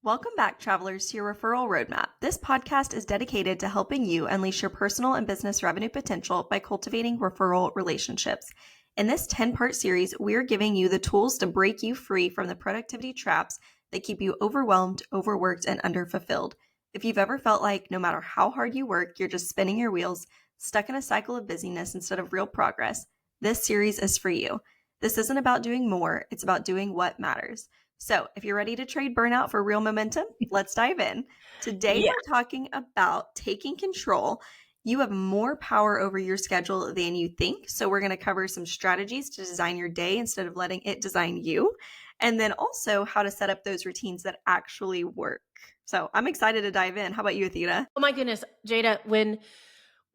Welcome back, travelers, to your Referral Roadmap. This podcast is dedicated to helping you unleash your personal and business revenue potential by cultivating referral relationships. In this 10-part series, we're giving you the tools to break you free from the productivity traps that keep you overwhelmed, overworked, and underfulfilled. If you've ever felt like no matter how hard you work, you're just spinning your wheels, stuck in a cycle of busyness instead of real progress, this series is for you. This isn't about doing more, it's about doing what matters. So if you're ready to trade burnout for real momentum, let's dive in. Today, we're talking about taking control. You have more power over your schedule than you think. So we're going to cover some strategies to design your day instead of letting it design you. And then also how to set up those routines that actually work. So I'm excited to dive in. How about you, Athena? Oh my goodness, Jada, when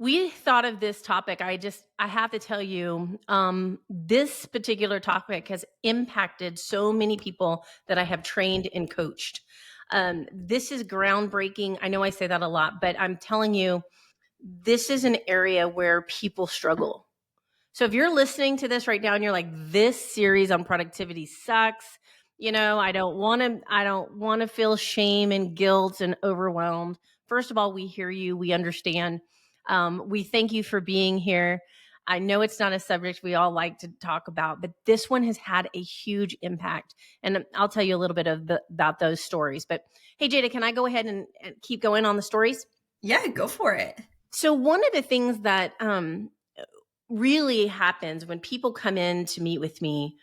we thought of this topic, I have to tell you, this particular topic has impacted so many people that I have trained and coached. This is groundbreaking. I know I say that a lot, but I'm telling you, this is an area where people struggle. So if you're listening to this right now and you're like, this series on productivity sucks, I don't want to feel shame and guilt and overwhelmed. First of all, we hear you. We understand. We thank you for being here. I know it's not a subject we all like to talk about, but this one has had a huge impact. And I'll tell you a little bit about those stories. But hey, Jada, can I go ahead and keep going on the stories? Yeah, go for it. So one of the things that really happens when people come in to meet with me,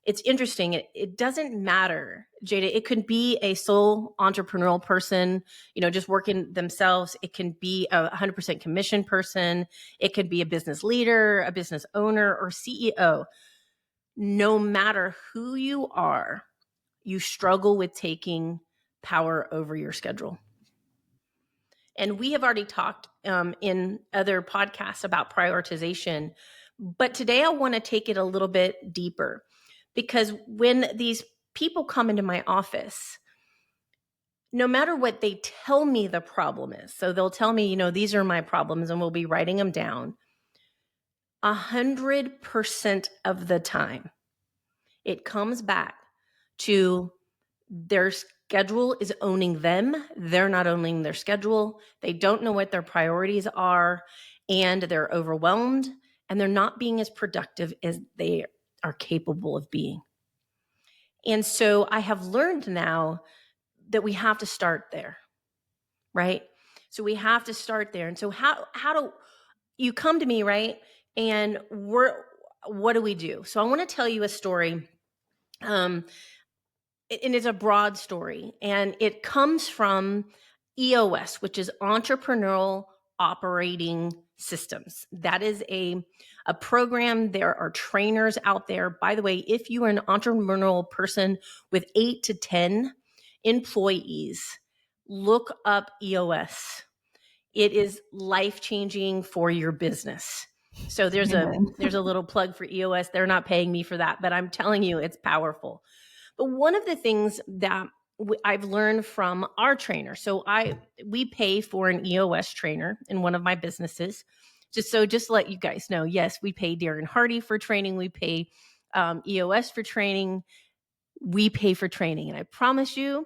it's interesting. It doesn't matter, Jada. It could be a sole entrepreneurial person, just working themselves. It can be a 100% commission person. It could be a business leader, a business owner, or CEO. No matter who you are, you struggle with taking power over your schedule. And we have already talked in other podcasts about prioritization. But today I want to take it a little bit deeper, because when these people come into my office, no matter what they tell me the problem is, so they'll tell me, these are my problems, and we'll be writing them down. 100% of the time, it comes back to their schedule is owning them. They're not owning their schedule. They don't know what their priorities are, and they're overwhelmed, and they're not being as productive as they are capable of being. And so I have learned now that we have to start there, right? So we have to start there. And so how do you come to me, right? And what do we do? So I want to tell you a story. And it's a broad story, and it comes from EOS, which is Entrepreneurial Operating Systems. That is a program. There are trainers out there. By the way, if you are an entrepreneurial person with 8 to 10 employees, look up EOS. It is life-changing for your business. So there's a little plug for EOS. They're not paying me for that, but I'm telling you, it's powerful. But one of the things that I've learned from our trainer, so we pay for an EOS trainer in one of my businesses. Just to let you guys know, yes, we pay Darren Hardy for training. We pay EOS for training. We pay for training. And I promise you,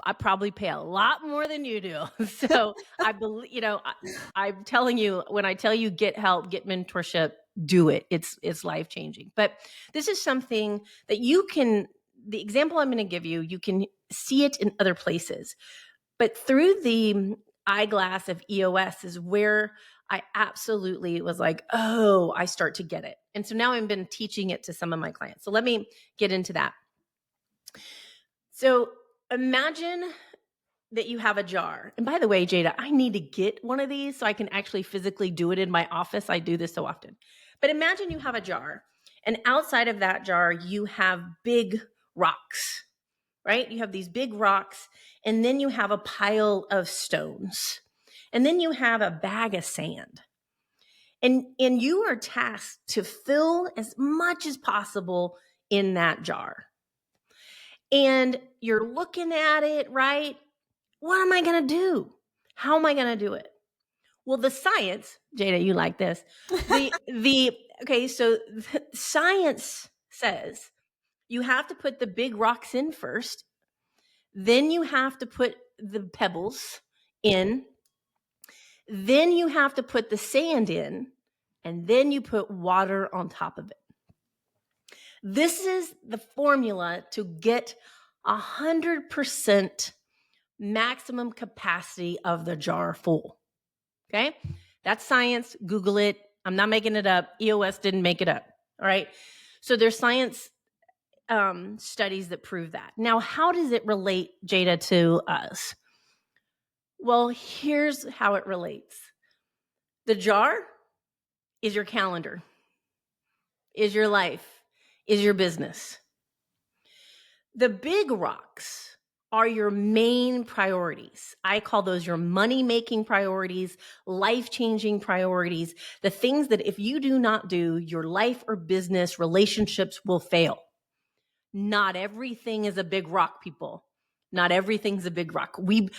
I probably pay a lot more than you do. So I believe, I'm telling you, when I tell you get help, get mentorship, do it. It's life-changing. But this is something that the example I'm going to give you, you can see it in other places. But through the eyeglass of EOS is where I absolutely was like, oh, I start to get it. And so now I've been teaching it to some of my clients. So let me get into that. So imagine that you have a jar. And by the way, Jada, I need to get one of these so I can actually physically do it in my office. I do this so often. But imagine you have a jar, and outside of that jar, you have big rocks, right? You have these big rocks, and then you have a pile of stones, and then you have a bag of sand. And you are tasked to fill as much as possible in that jar. And you're looking at it, right? What am I going to do? How am I going to do it? Well, the science, Jada, you like this. So science says you have to put the big rocks in first. Then you have to put the pebbles in. Then you have to put the sand in. And then you put water on top of it. This is the formula to get 100% maximum capacity of the jar full. Okay? That's science. Google it. I'm not making it up. EOS didn't make it up. All right? So there's science studies that prove that. Now, how does it relate, Jada, to us? Well, here's how it relates. The jar is your calendar, is your life, is your business. The big rocks are your main priorities. I call those your money-making priorities, life-changing priorities, the things that if you do not do, your life or business relationships will fail. Not everything is a big rock, people. Not everything's a big rock. We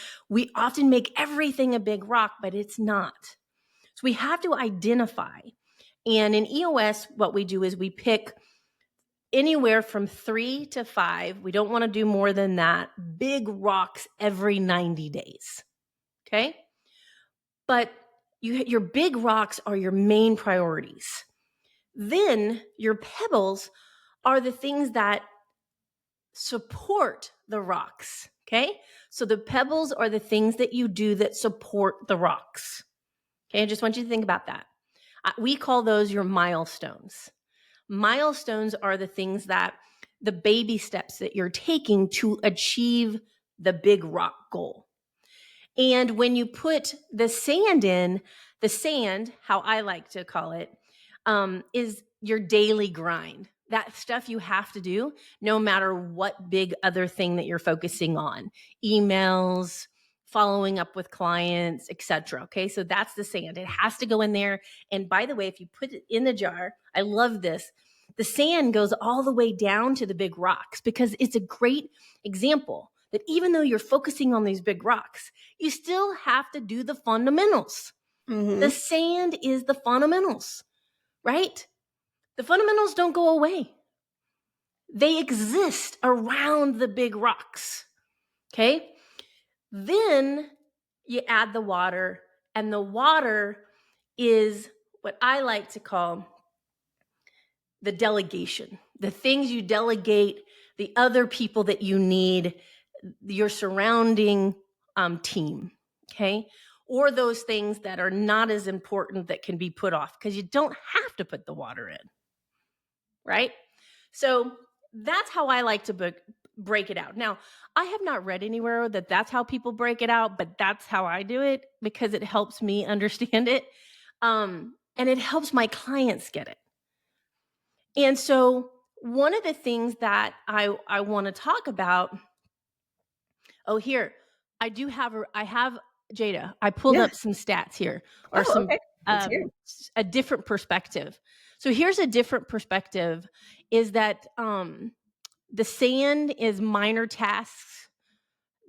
often make everything a big rock, but it's not. So we have to identify. And in EOS, what we do is we pick anywhere from 3 to 5. We don't want to do more than that. Big rocks every 90 days. Okay? But your big rocks are your main priorities. Then your pebbles are the things that support the rocks. Okay? So the pebbles are the things that you do that support the rocks. Okay? I just want you to think about that. We call those your milestones. Milestones are the things that the baby steps that you're taking to achieve the big rock goal. And when you put the sand in, the sand, how I like to call it, is your daily grind. That stuff you have to do no matter what big other thing that you're focusing on. Emails, following up with clients, etc. Okay, so that's the sand. It has to go in there. And by the way, if you put it in the jar, I love this. The sand goes all the way down to the big rocks because it's a great example that even though you're focusing on these big rocks, you still have to do the fundamentals. Mm-hmm. The sand is the fundamentals, right? The fundamentals don't go away. They exist around the big rocks, okay? Then you add the water, and the water is what I like to call the delegation, the things you delegate, the other people that you need, your surrounding team, okay? Or those things that are not as important that can be put off because you don't have to put the water in, right? So that's how I like to break it out. Now, I have not read anywhere that that's how people break it out, but that's how I do it because it helps me understand it. And it helps my clients get it. And so one of the things that I want to talk about, here, I have Jada, I pulled up some stats here or Okay. a different perspective. So here's a different perspective is that the sand is minor tasks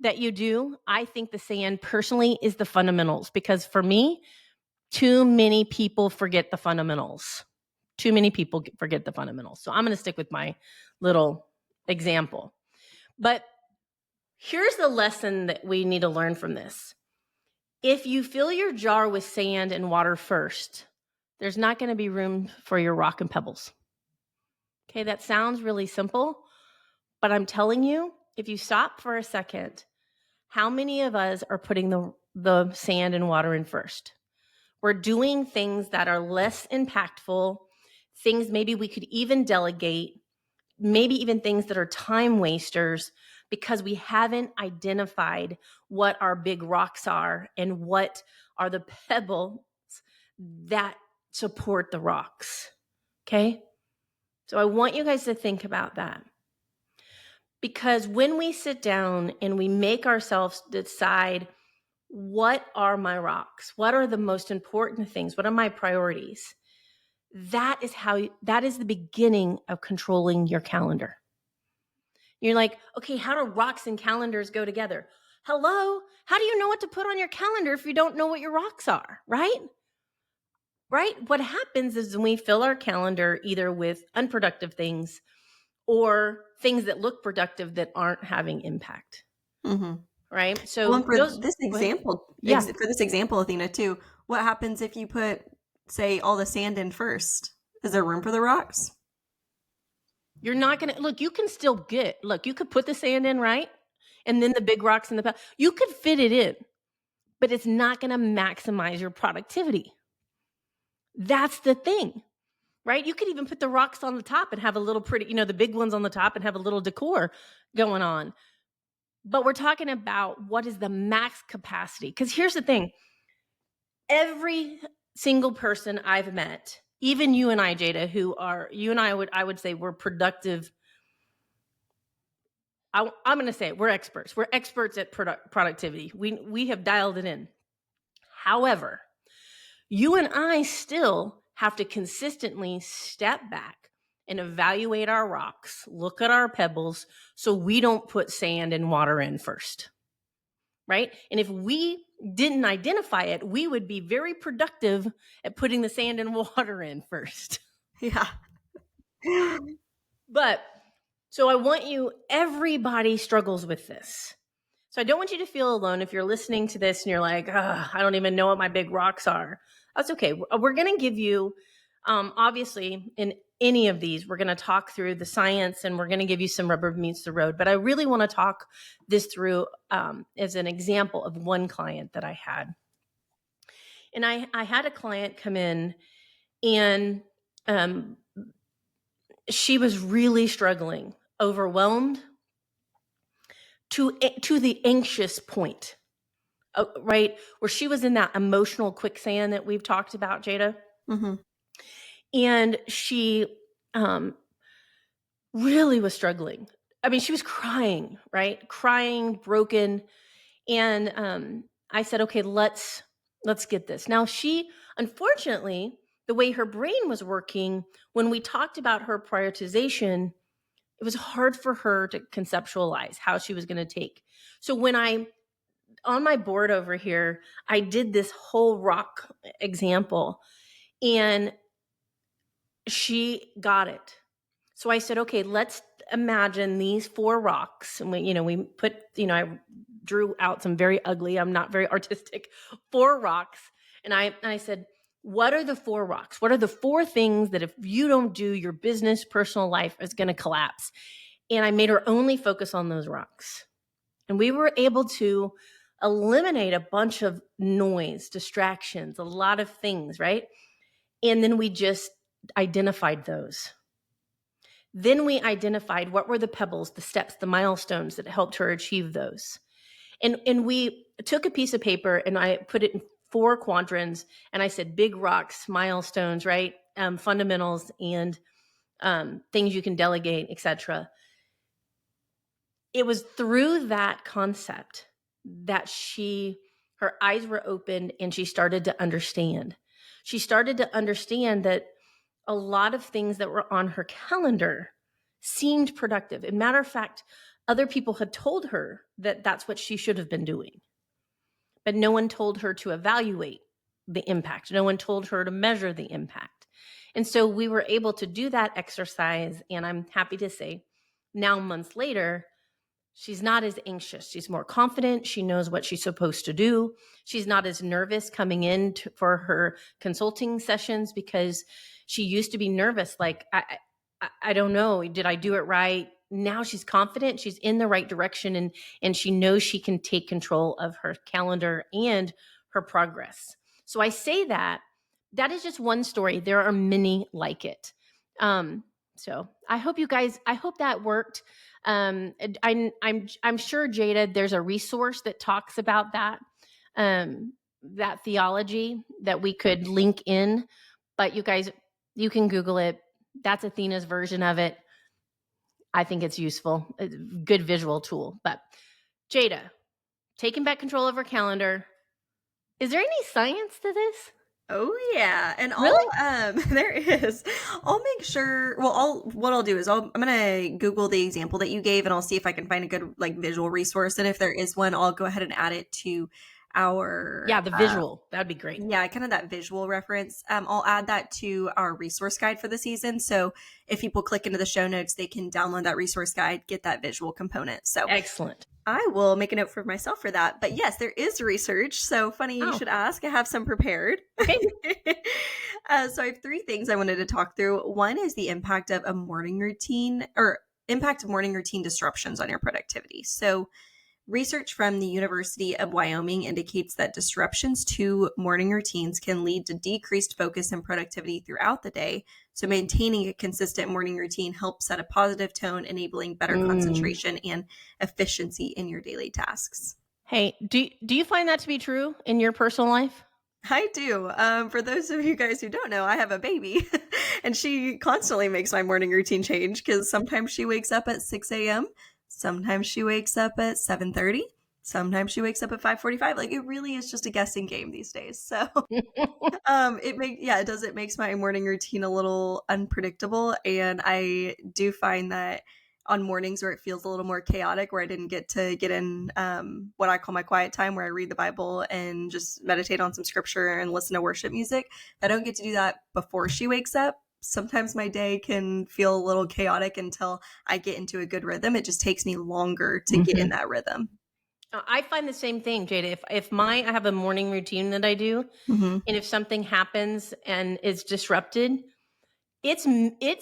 that you do. I think the sand personally is the fundamentals because for me, too many people forget the fundamentals. Too many people forget the fundamentals. So I'm going to stick with my little example. But here's the lesson that we need to learn from this. If you fill your jar with sand and water first, there's not going to be room for your rock and pebbles. Okay, that sounds really simple, but I'm telling you, if you stop for a second, how many of us are putting the sand and water in first? We're doing things that are less impactful, things maybe we could even delegate, maybe even things that are time wasters because we haven't identified what our big rocks are and what are the pebbles that support the rocks. Okay? So I want you guys to think about that. Because when we sit down and we make ourselves decide, what are my rocks? What are the most important things? What are my priorities? That is the beginning of controlling your calendar. You're like, okay, how do rocks and calendars go together? Hello? How do you know what to put on your calendar if you don't know what your rocks are, right? Right? What happens is when we fill our calendar either with unproductive things or things that look productive that aren't having impact. Mm-hmm. right? Well, So and for those, this go ahead. example, Yeah, for this example, Athena, too, what happens if you put, say, all the sand in first? Is there room for the rocks? you're not going to look, you can still look, you could put the sand in, right? And then the big rocks in the, you could fit it in, but it's not going to maximize your productivity. That's the thing, right? You could even put the rocks on the top and have a little pretty, the big ones on the top and have a little decor going on. But we're talking about what is the max capacity. Because here's the thing, every single person I've met, even you and I, Jada, I would say we're productive. I'm going to say it, we're experts. We're experts at productivity. We have dialed it in. However, you and I still have to consistently step back and evaluate our rocks, look at our pebbles, so we don't put sand and water in first, right? And if we didn't identify it, we would be very productive at putting the sand and water in first. Yeah. But so everybody struggles with this. So I don't want you to feel alone if you're listening to this and you're like, I don't even know what my big rocks are. That's okay. We're going to give you, obviously, in any of these, we're going to talk through the science and we're going to give you some rubber meets the road. But I really want to talk this through as an example of one client that I had. And I had a client come in and she was really struggling, overwhelmed to the anxious point. Right? Where she was in that emotional quicksand that we've talked about, Jada. Mm-hmm. And she really was struggling. I mean, she was crying, right? Crying, broken. And I said, okay, let's get this. Now, she, unfortunately, the way her brain was working, when we talked about her prioritization, it was hard for her to conceptualize how she was going to take. So when on my board over here, I did this whole rock example and she got it. So I said, okay, let's imagine these 4 rocks. And we put, I drew out some very ugly, I'm not very artistic, 4 rocks. And I said, what are the 4 rocks? What are the 4 things that if you don't do, your business, personal life is going to collapse? And I made her only focus on those rocks. And we were able to eliminate a bunch of noise, distractions, a lot of things, right? And then we just identified those. Then we identified what were the pebbles, the steps, the milestones that helped her achieve those. And we took a piece of paper and I put it in 4 quadrants and I said big rocks, milestones, right? Fundamentals and things you can delegate, etc. It was through that concept that her eyes were opened and she started to understand. She started to understand that a lot of things that were on her calendar seemed productive. As a matter of fact, other people had told her that that's what she should have been doing. But no one told her to evaluate the impact. No one told her to measure the impact. And so we were able to do that exercise. And I'm happy to say now, months later, she's not as anxious. She's more confident. She knows what she's supposed to do. She's not as nervous coming in for her consulting sessions because she used to be nervous. Like, I don't know. Did I do it right? Now she's confident. She's in the right direction and she knows she can take control of her calendar and her progress. So I say that is just one story. There are many like it. So I hope that worked. I'm sure, Jada, there's a resource that talks about that theology that we could link in, but you guys, you can Google it. That's Athena's version of it. I think it's useful. It's a good visual tool. But Jada, taking back control of her calendar. Is there any science to this? Oh yeah, and Really? there is. I'll make sure. Well, what I'll do is I'm gonna Google the example that you gave, and I'll see if I can find a good visual resource. And if there is one, I'll go ahead and add it to our the visual. That'd be great. Yeah, kind of that visual reference. I'll add that to our resource guide for the season. So if people click into the show notes, they can download that resource guide, get that visual component. So excellent. I will make a note for myself for that. But yes, there is research. So funny you Oh, should ask. I have some prepared. okay. So I have three things I wanted to talk through. One is the impact of a morning routine or impact of morning routine disruptions on your productivity. So research from the University of Wyoming indicates that disruptions to morning routines can lead to decreased focus and productivity throughout the day. So, maintaining a consistent morning routine helps set a positive tone, enabling better concentration and efficiency in your daily tasks. Hey, do you find that to be true in your personal life? I do. For those of you guys who don't know, I have a baby and she constantly makes my morning routine change because sometimes she wakes up at 6 a.m. Sometimes she wakes up at 7:30. Sometimes she wakes up at 5:45. Like it really is just a guessing game these days. So it makes my morning routine a little unpredictable. And I do find that on mornings where it feels a little more chaotic, where I didn't get to get in what I call my quiet time, where I read the Bible and just meditate on some scripture and listen to worship music. If I don't get to do that before she wakes up, sometimes my day can feel a little chaotic until I get into a good rhythm. It just takes me longer to get in that rhythm. I find the same thing, Jada. If I have a morning routine that I do, Mm-hmm. and if something happens and is disrupted, it's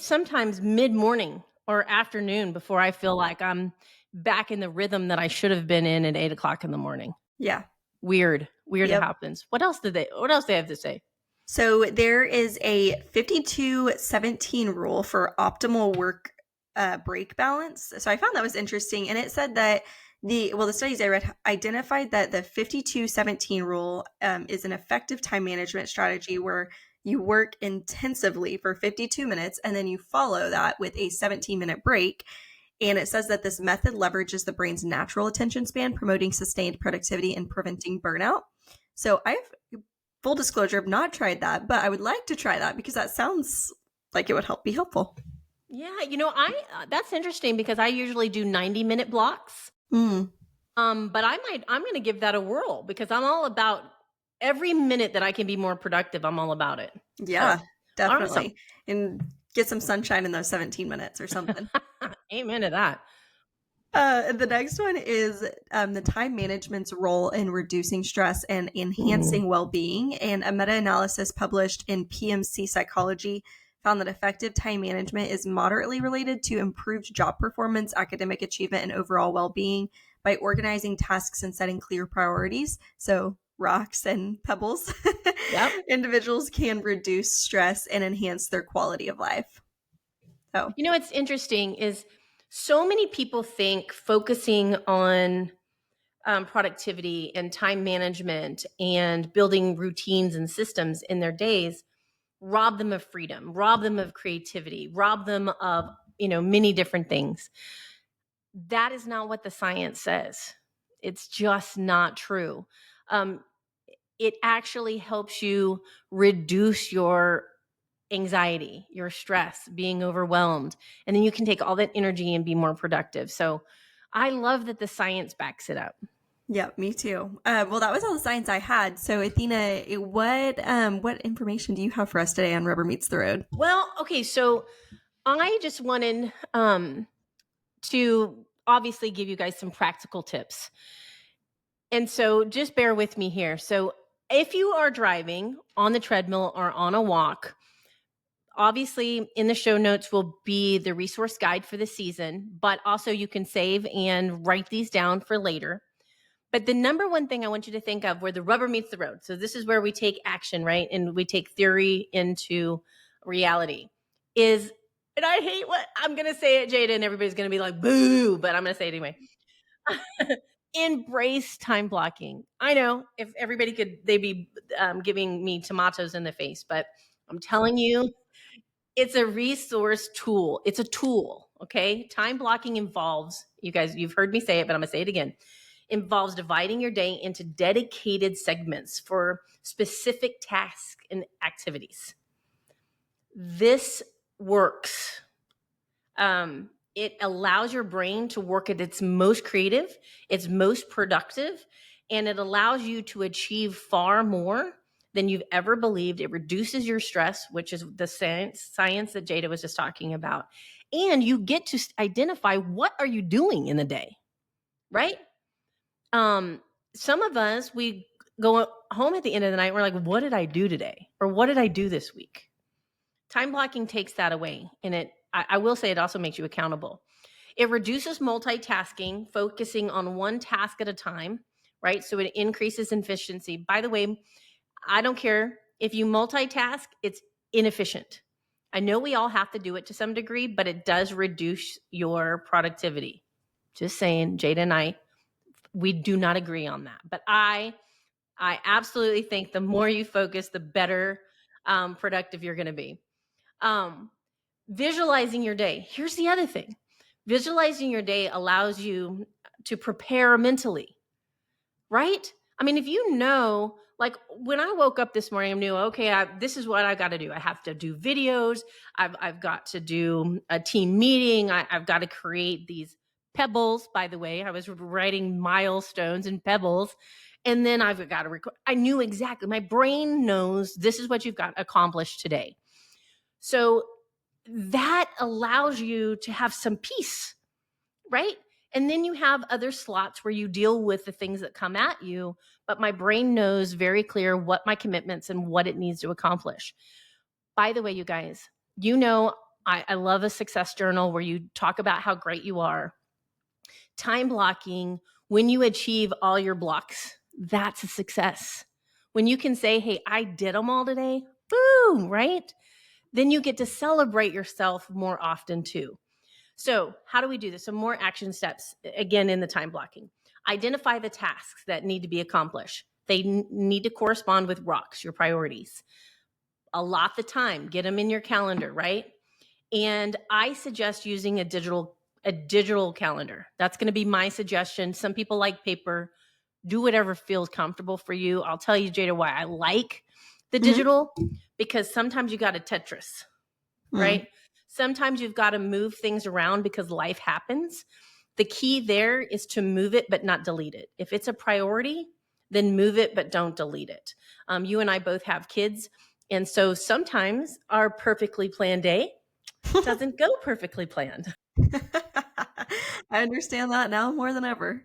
sometimes mid morning or afternoon before I feel like I'm back in the rhythm that I should have been in at 8 o'clock in the morning. Yeah. Weird it Yep. happens. What else do they have to say? So there is a 52-17 rule for optimal work break balance. So I found that was interesting. And it said that the studies I read identified that the 52-17 rule is an effective time management strategy where you work intensively for 52 minutes and then you follow that with a 17-minute break. And it says that this method leverages the brain's natural attention span, promoting sustained productivity and preventing burnout. So I've full disclosure, I've not tried that, but I would like to try that because that sounds like it would be helpful. Yeah, I that's interesting because I usually do 90-minute blocks. Mm. But I'm going to give that a whirl because I'm all about every minute that I can be more productive. I'm all about it. Yeah, definitely. Awesome. And get some sunshine in those 17 minutes or something. Amen to that. The next one is the time management's role in reducing stress and enhancing well-being. And a meta-analysis published in PMC Psychology found that effective time management is moderately related to improved job performance, academic achievement, and overall well-being by organizing tasks and setting clear priorities. So rocks and pebbles. Yep. Individuals can reduce stress and enhance their quality of life. So what's interesting is so many people think focusing on productivity and time management and building routines and systems in their days rob them of freedom, rob them of creativity, rob them of, many different things. That is not what the science says. It's just not true. It actually helps you reduce your anxiety, your stress, being overwhelmed, and then you can take all that energy and be more productive. So I love that the science backs it up. yeah, me too. Well, that was all the science I had. So, Athena, what information do you have for us today on Rubber Meets the Road? Well, okay, so I just wanted to obviously give you guys some practical tips. And so just bear with me here. So if you are driving on the treadmill or on a walk, obviously in the show notes will be the resource guide for the season, but also you can save and write these down for later. But the number one thing I want you to think of where the rubber meets the road. So this is where we take action, right? And we take theory into reality is, and I hate what I'm going to say it, Jada, and everybody's going to be like, boo, but I'm going to say it anyway. Embrace time blocking. I know if everybody could, they'd be giving me tomatoes in the face, but I'm telling you, it's a resource tool. It's a tool. Okay. Time blocking involves, you guys, you've heard me say it, but I'm going to say it again, involves dividing your day into dedicated segments for specific tasks and activities. This works. It allows your brain to work at its most creative, its most productive, and it allows you to achieve far more than you've ever believed. It reduces your stress, which is the science that Jada was just talking about. And you get to identify what are you doing in the day, right? Some of us, we go home at the end of the night, we're like, what did I do today? Or what did I do this week? Time blocking takes that away. And I will say it also makes you accountable. It reduces multitasking, focusing on one task at a time, right? So it increases efficiency. By the way, I don't care if you multitask, it's inefficient. I know we all have to do it to some degree, but it does reduce your productivity. Just saying, Jada and I, we do not agree on that. But I absolutely think the more you focus, the better productive you're going to be. Visualizing your day. Here's the other thing. Visualizing your day allows you to prepare mentally, right? I mean, if you know, like when I woke up this morning, I knew, okay, this is what I got to do. I have to do videos. I've got to do a team meeting. I've got to create these pebbles. By the way, I was writing milestones and pebbles. And then I've got to record. I knew exactly. My brain knows this is what you've got accomplished today. So that allows you to have some peace, right? And then you have other slots where you deal with the things that come at you, but my brain knows very clear what my commitments and what it needs to accomplish. By the way, you guys, you know, I love a success journal where you talk about how great you are. Time blocking, when you achieve all your blocks, that's a success. When you can say, hey, I did them all today, boom, right? Then you get to celebrate yourself more often too. So how do we do this? Some more action steps, again, in the time blocking. Identify the tasks that need to be accomplished. They need to correspond with rocks, your priorities. Allot the time, get them in your calendar, right? And I suggest using a digital calendar. That's going to be my suggestion. Some people like paper. Do whatever feels comfortable for you. I'll tell you, Jada, why I like the digital, because sometimes you got to Tetris, right? Sometimes you've got to move things around because life happens. The key there is to move it, but not delete it. If it's a priority, then move it, but don't delete it. You and I both have kids. And so sometimes our perfectly planned day doesn't go perfectly planned. I understand that now more than ever.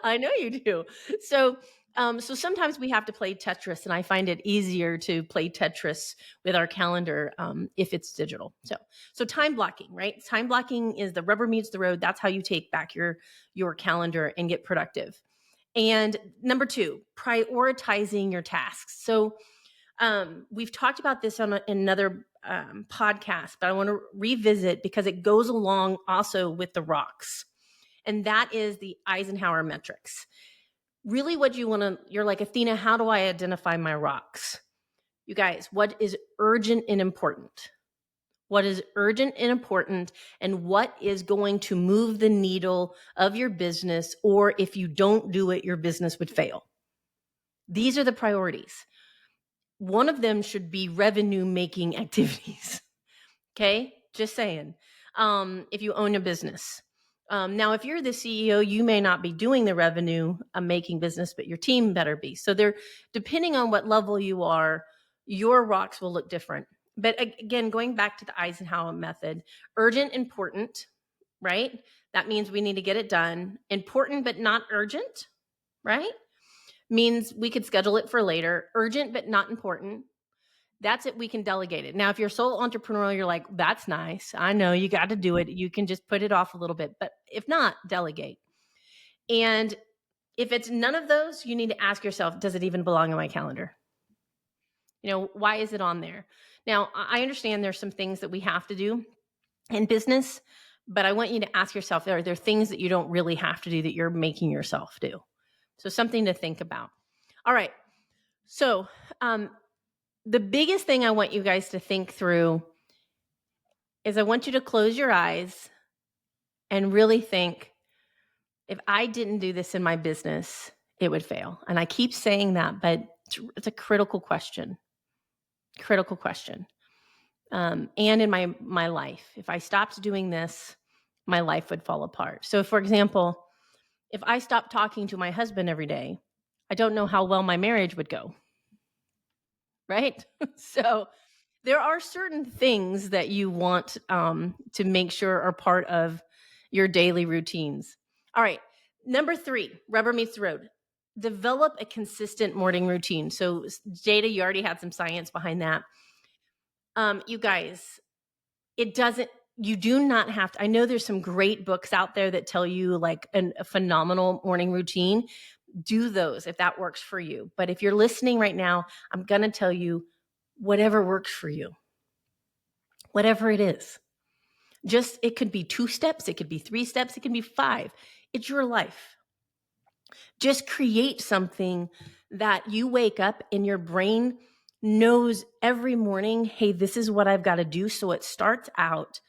I know you do. So sometimes we have to play Tetris, and I find it easier to play Tetris with our calendar if it's digital. So time blocking, right? Time blocking is the rubber meets the road. That's how you take back your calendar and get productive. And number 2, prioritizing your tasks. So we've talked about this on another podcast, but I want to revisit because it goes along also with the rocks. And that is the Eisenhower metrics. Really what you want to, you're like, Athena, how do I identify my rocks? You guys, what is urgent and important? What is urgent and important, and what is going to move the needle of your business, or if you don't do it, your business would fail. These are the priorities. One of them should be revenue making activities. Okay, just saying. If you own a business. Now, if you're the CEO, you may not be doing the revenue making business, but your team better be. So they're, depending on what level you are, your rocks will look different. But again, going back to the Eisenhower method, urgent, important, right? That means we need to get it done. Important, but not urgent, right? Means we could schedule it for later. Urgent, but not important. That's it. We can delegate it. Now, if you're sole entrepreneur, you're like, that's nice. I know you got to do it. You can just put it off a little bit. But if not, delegate. And if it's none of those, you need to ask yourself, does it even belong on my calendar? You know, why is it on there? Now, I understand there's some things that we have to do in business, but I want you to ask yourself, are there things that you don't really have to do that you're making yourself do? So something to think about. All right. So the biggest thing I want you guys to think through is I want you to close your eyes and really think, if I didn't do this in my business, it would fail. And I keep saying that, but it's a critical question. Critical question. And in my life, if I stopped doing this, my life would fall apart. So for example, if I stopped talking to my husband every day, I don't know how well my marriage would go. Right? So there are certain things that you want to make sure are part of your daily routines. All right. Number 3, rubber meets the road. Develop a consistent morning routine. So Jada, you already had some science behind that. You guys, you do not have to. I know there's some great books out there that tell you like a phenomenal morning routine. Do those if that works for you. But if you're listening right now, I'm going to tell you whatever works for you, whatever it is. Just, it could be 2 steps, it could be 3 steps, it can be 5. It's your life. Just create something that you wake up and your brain knows every morning, hey, this is what I've got to do. So it starts out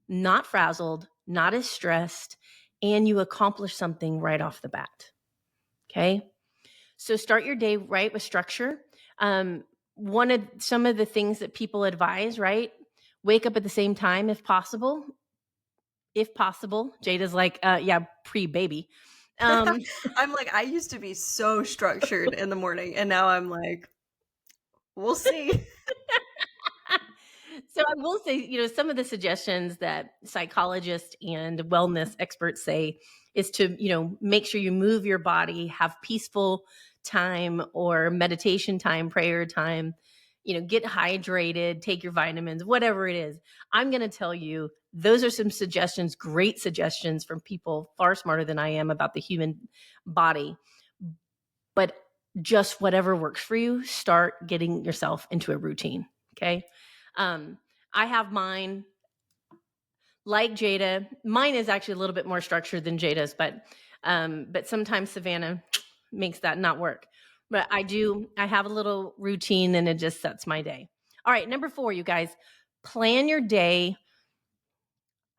not frazzled, not as stressed, and you accomplish something right off the bat. Okay. So start your day right with structure. Some of the things that people advise, right? Wake up at the same time if possible. If possible. Jada's like, yeah, pre-baby. I'm like, I used to be so structured in the morning, and now I'm like, we'll see. So I will say, some of the suggestions that psychologists and wellness experts say is to, make sure you move your body, have peaceful time or meditation time, prayer time, get hydrated, take your vitamins, whatever it is. I'm going to tell you, those are some suggestions, great suggestions from people far smarter than I am about the human body. But just whatever works for you, start getting yourself into a routine. Okay. I have mine like Jada. Mine is actually a little bit more structured than Jada's, but sometimes Savannah makes that not work. But I have a little routine and it just sets my day. All right. Number 4, you guys, plan your day.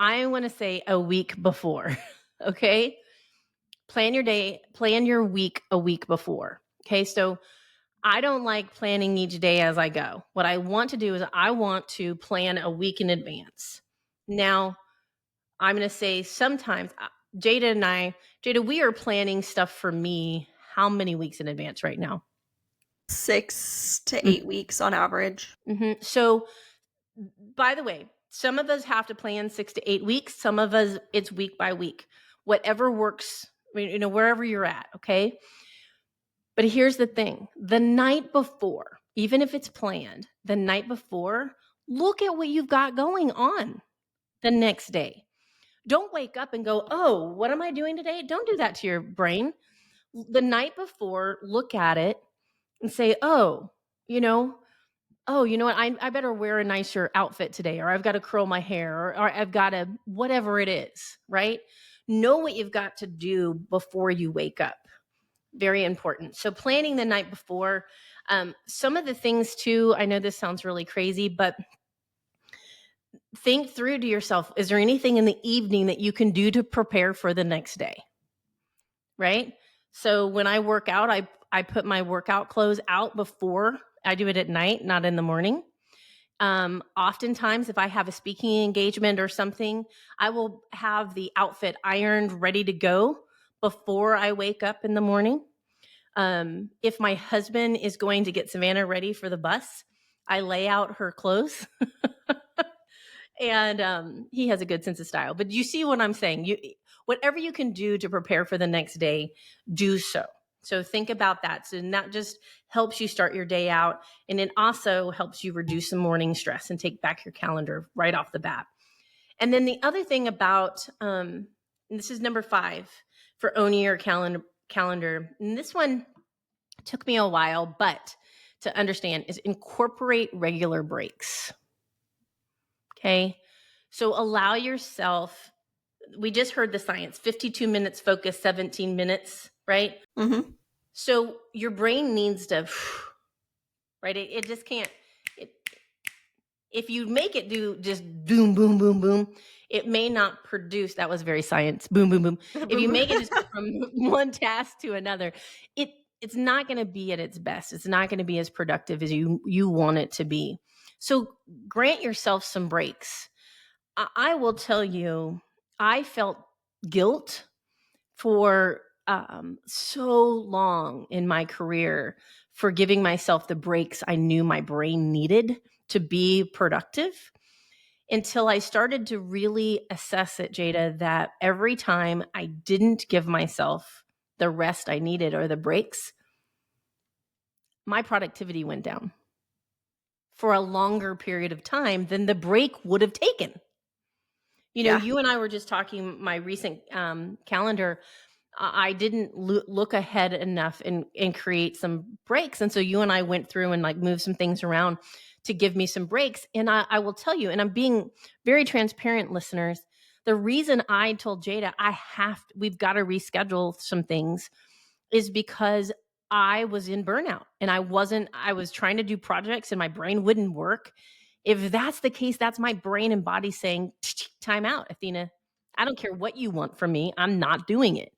I want to say a week before. Okay. Plan your day, plan your week a week before. Okay. So I don't like planning each day as I go. What I want to do is I want to plan a week in advance. Now, I'm going to say sometimes Jada, we are planning stuff for me how many weeks in advance right now? 6 to 8 weeks on average. Mm-hmm. So, by the way, some of us have to plan 6 to 8 weeks. Some of us, it's week by week. Whatever works, wherever you're at, okay? But here's the thing. The night before, even if it's planned, the night before, look at what you've got going on the next day. Don't wake up and go, oh, what am I doing today? Don't do that to your brain. The night before, look at it and say, oh, you know what? I better wear a nicer outfit today, or I've got to curl my hair, or I've got to, whatever it is, right? Know what you've got to do before you wake up. Very important. So planning the night before. Some of the things too, I know this sounds really crazy, but think through to yourself, is there anything in the evening that you can do to prepare for the next day? Right? So when I work out, I put my workout clothes out before. I do it at night, not in the morning. Oftentimes, if I have a speaking engagement or something, I will have the outfit ironed, ready to go before I wake up in the morning. If my husband is going to get Savannah ready for the bus, I lay out her clothes. And he has a good sense of style. But you see what I'm saying? Whatever you can do to prepare for the next day, do so. So think about that. So that just helps you start your day out. And it also helps you reduce the morning stress and take back your calendar right off the bat. And then the other thing about, and this is number 5 for owning your calendar. And this one took me a while, but to understand is incorporate regular breaks. Okay. So allow yourself, we just heard the science, 52 minutes focus, 17 minutes, right? Mm-hmm. So your brain needs to, right? It just can't, if you make it do just boom, boom, boom, boom, it may not produce, that was very science, boom, boom, boom. If you make it just go from one task to another, it's not going to be at its best. It's not going to be as productive as you want it to be. So grant yourself some breaks. I will tell you, I felt guilt for so long in my career for giving myself the breaks I knew my brain needed to be productive. until I started to really assess it, Jada, that every time I didn't give myself the rest I needed or the breaks, my productivity went down for a longer period of time than the break would have taken. Yeah. You and I were just talking my recent calendar. I didn't look ahead enough and create some breaks. And so you and I went through and like moved some things around to give me some breaks. And I will tell you, and I'm being very transparent, listeners. The reason I told Jada we've got to reschedule some things is because I was in burnout and I was trying to do projects and my brain wouldn't work. If that's the case, that's my brain and body saying, time out, Athena. I don't care what you want from me. I'm not doing it.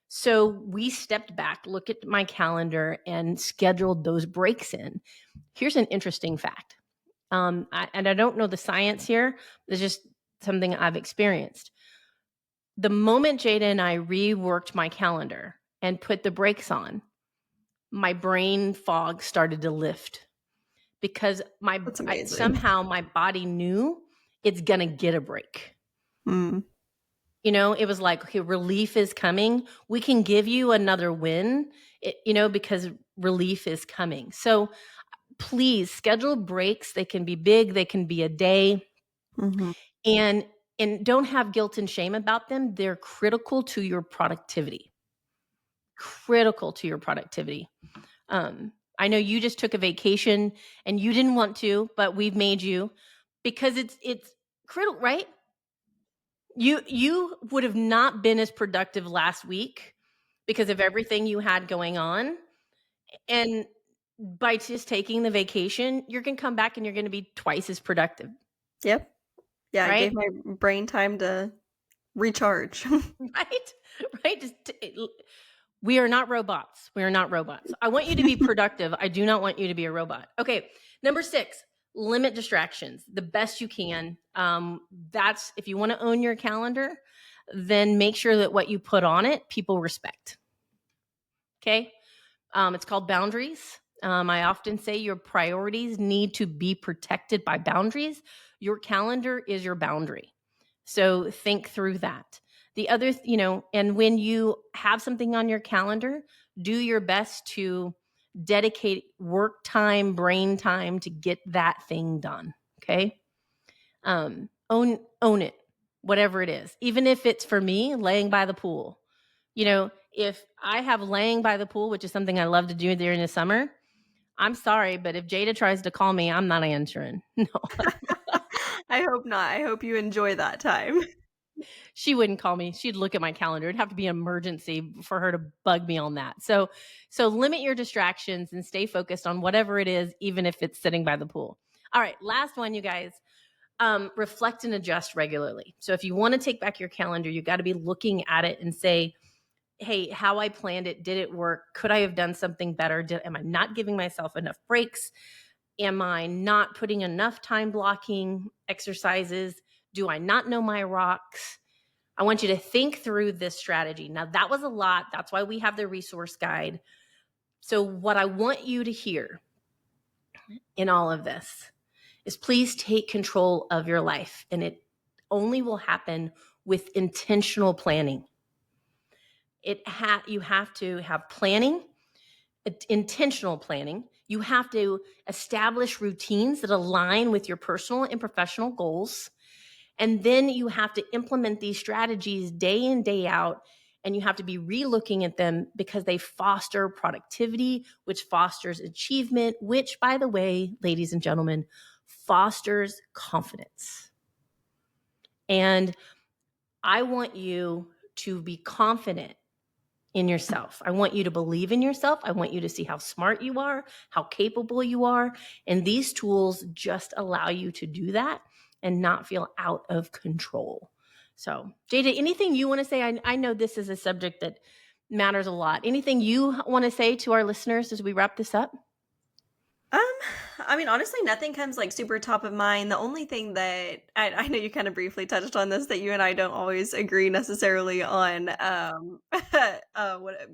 So we stepped back, looked at my calendar, and scheduled those breaks in. Here's an interesting fact. I don't know the science here. It's just something I've experienced. The moment Jada and I reworked my calendar and put the brakes on, my brain fog started to lift because That's amazing. somehow my body knew it's going to get a break. Mm. It was like, okay, relief is coming. We can give you another win, because relief is coming. So please schedule breaks. They can be big. They can be a day. Mm-hmm. And don't have guilt and shame about them. They're critical to your productivity. Critical to your productivity. I know you just took a vacation and you didn't want to, but we've made you because it's critical, right? You would have not been as productive last week because of everything you had going on. And by just taking the vacation, you're going to come back and you're going to be twice as productive. Yep. Yeah, right? I gave my brain time to recharge. Right? We are not robots. We are not robots. I want you to be productive. I do not want you to be a robot. Okay. Number 6, limit distractions the best you can. That's if you want to own your calendar, then make sure that what you put on it, people respect. Okay. It's called boundaries. I often say your priorities need to be protected by boundaries. Your calendar is your boundary. So think through that. The other, and when you have something on your calendar, do your best to dedicate work time, brain time to get that thing done. Okay. Own it, whatever it is. Even if it's for me, laying by the pool. If I have laying by the pool, which is something I love to do during the summer, I'm sorry, but if Jada tries to call me, I'm not answering. No. I hope not. I hope you enjoy that time. She wouldn't call me. She'd look at my calendar. It'd have to be an emergency for her to bug me on that. So limit your distractions and stay focused on whatever it is, even if it's sitting by the pool. All right, last one, you guys. Reflect and adjust regularly. So if you want to take back your calendar, you got to be looking at it and say, hey, how I planned it, did it work? Could I have done something better? Am I not giving myself enough breaks? Am I not putting enough time blocking exercises? Do I not know my rocks? I want you to think through this strategy. Now, that was a lot. That's why we have the resource guide. So what I want you to hear in all of this is please take control of your life. And it only will happen with intentional planning. You have to have planning, intentional planning. You have to establish routines that align with your personal and professional goals. And then you have to implement these strategies day in, day out. And you have to be relooking at them because they foster productivity, which fosters achievement, which, by the way, ladies and gentlemen, fosters confidence. And I want you to be confident in yourself. I want you to believe in yourself. I want you to see how smart you are, how capable you are. And these tools just allow you to do that and not feel out of control. So, Jada, anything you want to say? I know this is a subject that matters a lot. Anything you want to say to our listeners as we wrap this up? I mean, honestly, nothing comes like super top of mind. The only thing that I know you kind of briefly touched on this, that you and I don't always agree necessarily on,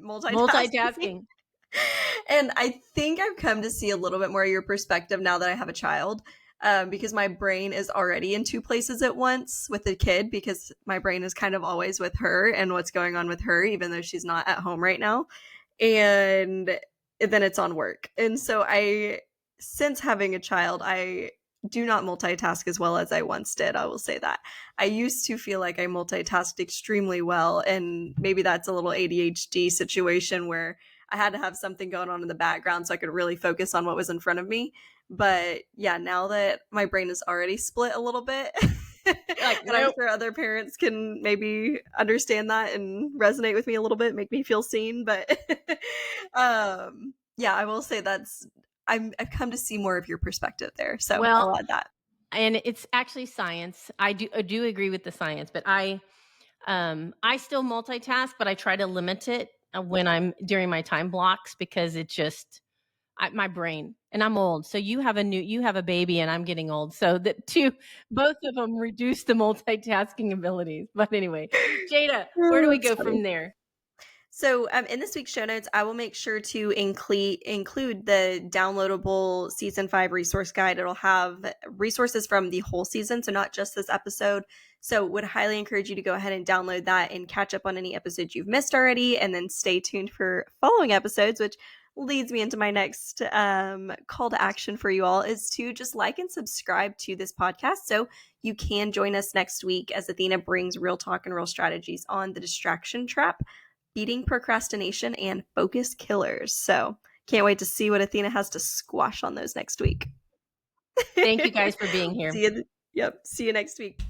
multitasking. And I think I've come to see a little bit more of your perspective now that I have a child. because my brain is already in two places at once with the kid, because my brain is kind of always with her and what's going on with her, even though she's not at home right now. And then it's on work. And so since having a child, I do not multitask as well as I once did. I will say that. I used to feel like I multitasked extremely well. And maybe that's a little ADHD situation where I had to have something going on in the background so I could really focus on what was in front of me. But yeah, now that my brain is already split a little bit, Like, and I'm nope. sure other parents can maybe understand that and resonate with me a little bit, make me feel seen. But yeah, I will say I've come to see more of your perspective there. So Well, I'll add that. and it's actually science. I do agree with the science, but I still multitask, but I try to limit it when I'm during my time blocks, because it just my brain, and I'm old. So you have a baby, and I'm getting old. So both of them reduce the multitasking abilities. But anyway, Jada, where do Oh, we that's go funny. from there? So, in this week's show notes, I will make sure to include the downloadable season 5 resource guide. It'll have resources from the whole season, so not just this episode. So, would highly encourage you to go ahead and download that and catch up on any episodes you've missed already, and then stay tuned for following episodes, which leads me into my next call to action for you all, is to just like and subscribe to this podcast so you can join us next week as Athena brings real talk and real strategies on the distraction trap, beating procrastination, and focus killers. So can't wait to see what Athena has to squash on those next week. Thank you guys for being here. See you next week.